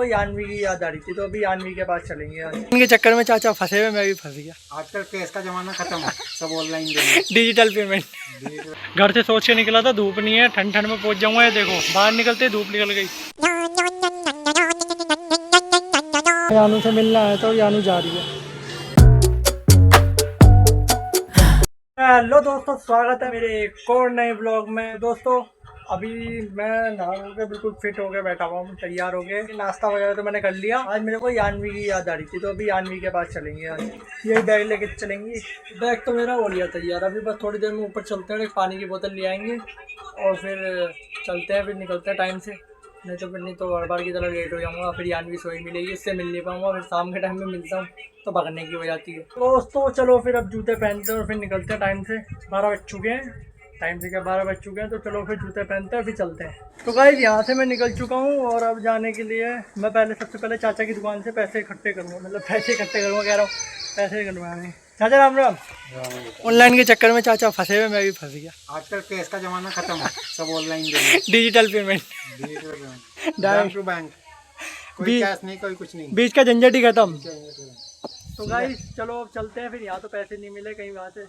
को यानवी की याद आ रही थी, तो अभी यानवी के पास चलेंगे आज। इनके चक्कर में चाचा फंसे हुए, मैं भी फंस गया। आजकल कैश का जमाना खत्म है, सब ऑनलाइन डिजिटल पेमेंट। घर से सोच के निकला था धूप नहीं है, ठंड ठंड में पहुंच जाऊंगा। ये देखो बाहर निकलते धूप निकल गई। यानू से मिलना है तो यानू जा रही है। हेलो दोस्तों, स्वागत है मेरे एक और नए ब्लॉग में। दोस्तों अभी मैं नहा के बिल्कुल फिट हो के बैठा हुआ हूँ, तैयार हो गए। नाश्ता वगैरह तो मैंने कर लिया। आज मेरे को यानवी की याद आ रही थी, तो अभी यानवी के पास चलेंगे। आज यही बैग लेके चलेंगे। बैग तो मेरा हो लिया तैयार, अभी बस थोड़ी देर में ऊपर चलते हैं, एक पानी की बोतल ले आएंगे और फिर चलते हैं, फिर निकलते हैं टाइम से। नहीं तो हर बार की तरह लेट हो जाऊँगा, फिर यानवी सोई मिलेगी, इससे मिल नहीं पाऊँगा। फिर शाम के टाइम में मिलता हूँ तो भागने की हो जाती है। दोस्तों चलो फिर अब जूते पहनते हैं और फिर निकलते हैं टाइम से। 12 बज चुके हैं, टाइम से क्या 12 बज चुके हैं, तो चलो फिर जूते पहनते हैं फिर चलते हैं। तो गाइस यहाँ से मैं निकल चुका हूँ और अब जाने के लिए मैं सबसे पहले चाचा की दुकान से पैसे इकट्ठे करूँगा, मतलब पैसे इकट्ठे करूँगा, कह रहा हूँ पैसे करवाने। चाचा राम राम। ऑनलाइन के चक्कर में चाचा फंसे हुए, मैं भी फंस गया। आजकल कैश का जमाना खत्म है, सब online digital payment, bank to bank, कोई कैश नहीं, कोई कुछ नहीं, बीच का झंझट ही खत्म। तो गाइस चलो अब चलते हैं। फिर यहाँ तो पैसे नहीं मिले, कहीं वहाँ से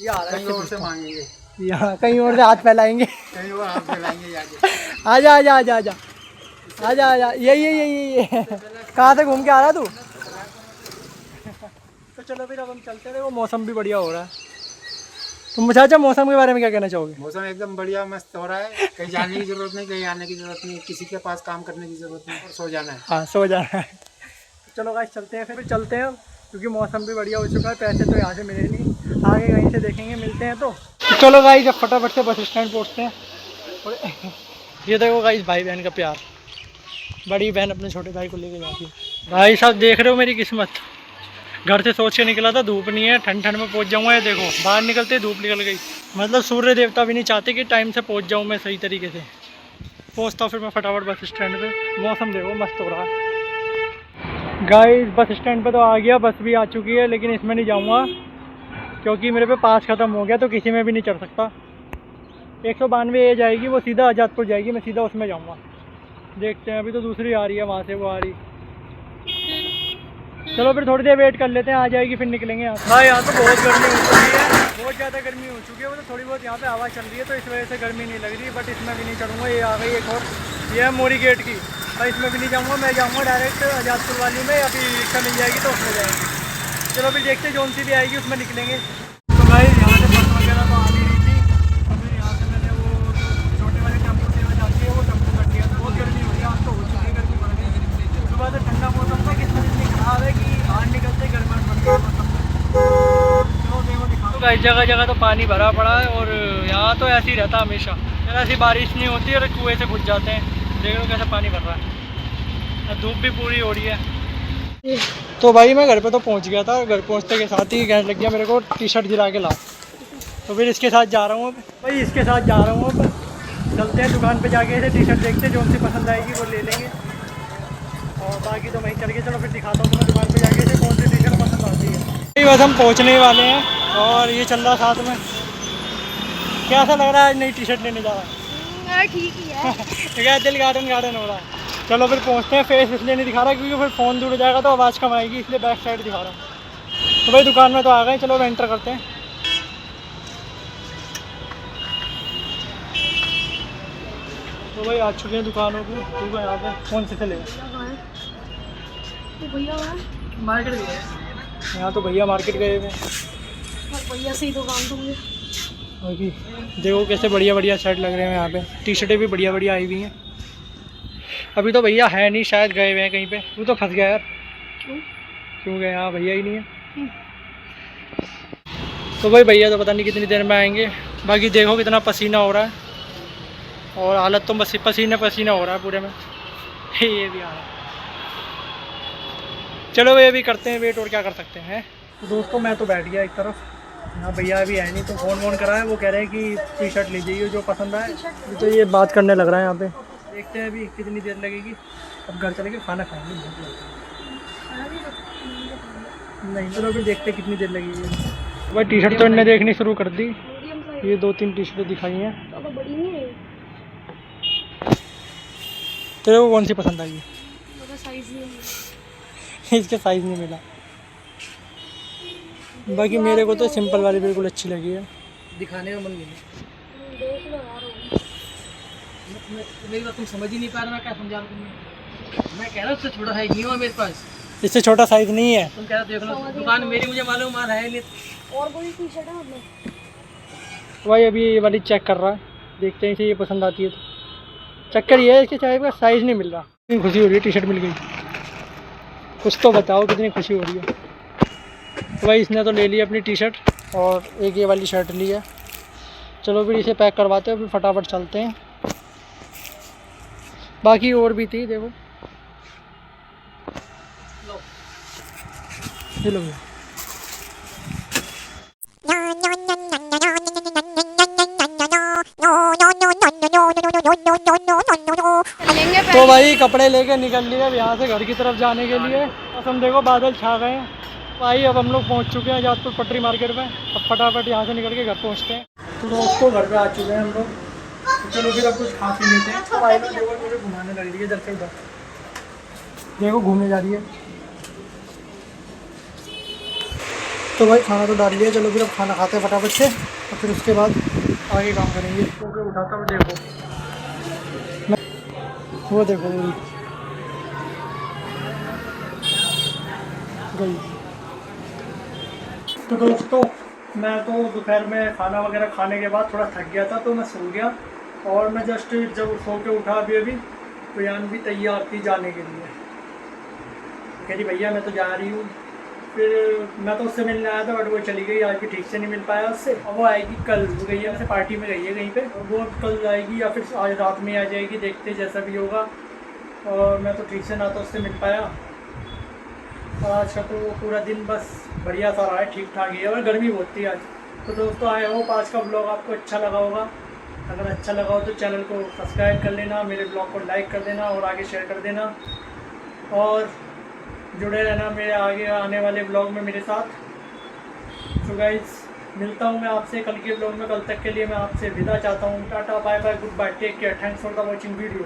ये आ रहा है, कहीं और से मांगेंगे, यहाँ कहीं और से हाथ फैलाएंगे। कहीं और हाथ फैलाएंगे। आजा आजा आजा आजा आजा आजा, ये कहाँ से घूम के आ रहा तू? तो चलो फिर अब हम चलते हैं। वो मौसम भी बढ़िया हो रहा है। तुम चाचा मौसम के बारे में क्या कहना चाहोगे? मौसम एकदम बढ़िया मस्त हो रहा है, कहीं जाने की जरूरत नहीं, कहीं आने की जरूरत नहीं, किसी के पास काम करने की जरूरत नहीं, सो जाना है। हाँ सो जाना है। चलो गाइस चलते हैं, फिर चलते हैं क्योंकि मौसम भी बढ़िया हो चुका है। पैसे तो यहाँ से मिले नहीं, आगे कहीं से देखेंगे, मिलते हैं। तो चलो गाइस अब फटाफट से बस स्टैंड पहुँचते हैं। और ये देखो गाइस भाई बहन का प्यार, बड़ी बहन अपने छोटे भाई को लेके जाती है। भाई साहब देख रहे हो मेरी किस्मत, घर से सोच के निकला था धूप नहीं है, ठंड ठंड में पहुँच जाऊँगा। ये देखो बाहर निकलते धूप निकल गई। मतलब सूर्य देवता भी नहीं चाहते कि टाइम से पहुँच जाऊँ मैं सही तरीके से। पहुँचता हूँ फिर मैं फटाफट बस स्टैंड पे। मौसम देखो मस्त हो रहा है। गाइस बस स्टैंड पे तो आ गया, बस भी आ चुकी है, लेकिन इसमें नहीं जाऊँगा क्योंकि मेरे पे पास ख़त्म हो गया, तो किसी में भी नहीं चढ़ सकता। 192 ए जाएगी, वो सीधा आज़ादपुर जाएगी, मैं सीधा उसमें जाऊँगा। देखते हैं, अभी तो दूसरी आ रही है, वहाँ से वो आ रही। चलो फिर थोड़ी देर वेट कर लेते हैं, आ जाएगी फिर निकलेंगे यहाँ। हाँ यहाँ तो बहुत गर्मी हो चुकी है, बहुत ज़्यादा गर्मी हो चुकी है। वो तो थोड़ी बहुत यहाँ पे हवा चल रही है, तो इस वजह से गर्मी नहीं लग रही। बट इसमें भी नहीं चढ़ूँगा। ये आ गई एक और, ये है मोरी गेट की, और इसमें भी नहीं जाऊँगा। मैं जाऊँगा डायरेक्ट आज़ादपुर वाली में, या फिर रिक्शा मिल जाएगी तो उसमें जाएंगे। चलो फिर देखते हैं, जौन सी भी आएगी उसमें निकलेंगे। तो भाई यहाँ से बस वगैरह तो आ नहीं रही थी, तो फिर यहाँ से मैंने वो छोटे वाले टेम्पो सेवा जाती है, वो टेम्पो कर दिया था। बहुत गर्मी हो रही है आज तो, हो चुकी है गर्मी बढ़ गई। सुबह से ठंडा मौसम था, कितना इतनी खराब है कि बाहर निकलते गर्मा बन गया मौसम। चलो देखो दिखाओ। तो जगह जगह तो पानी भरा पड़ा है, और यहाँ तो ऐसे ही रहता है हमेशा। जब ऐसी बारिश नहीं होती और कुएँ से घुस जाते हैं। देख लो कैसे पानी भर रहा है, धूप भी पूरी हो रही है। तो भाई मैं घर पे तो पहुंच गया था, घर पहुंचते के साथ ही कहने लग गया मेरे को टी शर्ट दिला के ला। तो फिर इसके साथ जा रहा हूँ अब, भाई इसके साथ जा रहा हूँ अब। चलते हैं दुकान पे जाके इसे टी शर्ट देखते हैं, जो सी पसंद आएगी वो ले लेंगे, और बाकी तो वहीं चल के। चलो फिर दिखाता हूँ तुम्हें दुकान पे जाके इसे कौन सी टी शर्ट पसंद आती है। बस हम पहुँचने वाले हैं और ये चल रहा साथ में। कैसा लग रहा है नई टी शर्ट लेने जा रहा है? ठीक ही है। क्या दिल गार्डन हो रहा है। चलो फिर पहुंचते हैं। फेस इसलिए नहीं दिखा रहा क्योंकि फिर फ़ोन दूर हो जाएगा तो आवाज़ कम आएगी, इसलिए बैक साइड दिखा रहा हूँ। तो भाई दुकान में तो आ गए, चलो एंटर करते हैं। तो भाई आ चुके हैं दुकानों को। ठीक है, यहाँ पे कौन से चलेगा? भैया मार्केट गए, यहाँ तो भैया मार्केट गए हुए। भैया से ही दुकान तो मुझे अभी देखो कैसे बढ़िया बढ़िया शर्ट लग रहे हैं यहाँ पे। टी शर्टें भी बढ़िया बढ़िया आई हुई हैं। अभी तो भैया है नहीं, शायद गए हुए हैं कहीं पे। तू तो फंस गया यार। क्यों गए? यहाँ भैया ही नहीं है। तो भाई भैया तो पता नहीं कितनी देर में आएंगे। बाकी देखो कितना पसीना हो रहा है, और हालत तो बस पसीना पसीना हो रहा है पूरे में। ये भी आ रहा है। चलो ये भी करते हैं वेट, और क्या कर सकते हैं। तो दोस्तों मैं तो बैठ गया एक तरफ, यहाँ भैया अभी है नहीं, तो फ़ोन करा है। वो कह रहे हैं कि टी शर्ट लीजिए जो पसंद आए। तो ये बात करने लग रहा है यहाँ पे। देखते हैं अभी कितनी देर लगेगी। अब घर चलेंगे, खाना खाएंगे। नहीं चलो अभी देखते हैं कितनी देर लगेगी। भाई टी शर्ट तो इन्होंने देखनी शुरू कर दी। ये 2-3 टी शर्टें दिखाई हैं। तेरे को कौन सी पसंद आई? साइज नहीं है। इसका साइज़ नहीं मिला। बाकी मेरे को तो सिंपल वाली बिल्कुल अच्छी लगी है, दिखाने में मन नहीं। देख लो यार वो। मेरी बात तुम समझ ही नहीं पा रहे, मैं क्या समझा रहा हूँ तुम्हें। मैं कह रहा हूँ उससे छोटा है नहीं हो मेरे पास, इससे छोटा साइज़ नहीं है। तुम कह रहे हो देख लो दुकान मेरी, मुझे मालूम माल है नहीं। और कोई टी शर्ट है मतलब? भाई अभी ये वाली चेक कर रहा है, देखते हैं इसे ये पसंद आती है तो। चक्कर ये है इसके चाहे का साइज़ नहीं मिल रहा। कितनी खुशी हो रही है, टी शर्ट मिल गई। कुछ तो बताओ कितनी खुशी हो रही है। तो भाई इसने तो ले लिया अपनी टी शर्ट और एक ये वाली शर्ट ली है। चलो फिर इसे पैक करवाते हैं, फिर फटाफट चलते हैं। बाकी और भी थी, देखो ये लो भैया। लेंगे तो भाई कपड़े लेके निकल लिए अब यहाँ से घर की तरफ जाने के लिए। मौसम देखो बादल छा गए हैं। भाई अब हम लोग पहुँच चुके हैं जाजपुर पटरी मार्केट में। अब फटाफट यहाँ से निकल के घर पहुँचते हैं। तो दोस्तों घर पे आ चुके हैं हम लोग। तो चलो फिर अब कुछ खा पी लेते हैं। तो भाई लोग देखो मुझे घुमाने लग रही है इधर से उधर, देखो घूमने जा रही है। तो भाई खाना तो डाल लिया, चलो फिर अब खाना खाते हैं फटाफट से और फिर उसके बाद आगे काम करेंगे। क्योंकि उठाता हूँ देखो वो देखो गई। तो दोस्तों मैं तो दोपहर में खाना वगैरह खाने के बाद थोड़ा थक गया था तो मैं सो गया। और मैं जस्ट जब सो के उठा अभी तो यान भी तैयार थी जाने के लिए। कह रही भैया मैं तो जा रही हूँ। फिर मैं तो उससे मिलने आया था बट वो चली गई, आज भी ठीक से नहीं मिल पाया उससे। अब वो आएगी कल, वो गई है वैसे पार्टी में गई है कहीं पे, वो कल आएगी या फिर आज रात में आ जाएगी, देखते जैसा भी होगा। और मैं तो ठीक से ना तो उससे मिल पाया। और आज का तो पूरा दिन बस बढ़िया सा रहा है, ठीक ठाक ही है। और गर्मी बहुत थी आज। तो दोस्तों आई होप आज का ब्लॉग आपको अच्छा लगा होगा। अगर अच्छा लगा हो तो चैनल को सब्सक्राइब कर लेना, मेरे ब्लॉग को लाइक कर देना और आगे शेयर कर देना। और जुड़े रहना मेरे आगे आने वाले ब्लॉग में मेरे साथ। तो गाइस मिलता हूँ मैं आपसे कल के ब्लॉग में। कल तक के लिए मैं आपसे विदा चाहता हूँ। Tata bye bye good bye take care. Thanks for the watching video.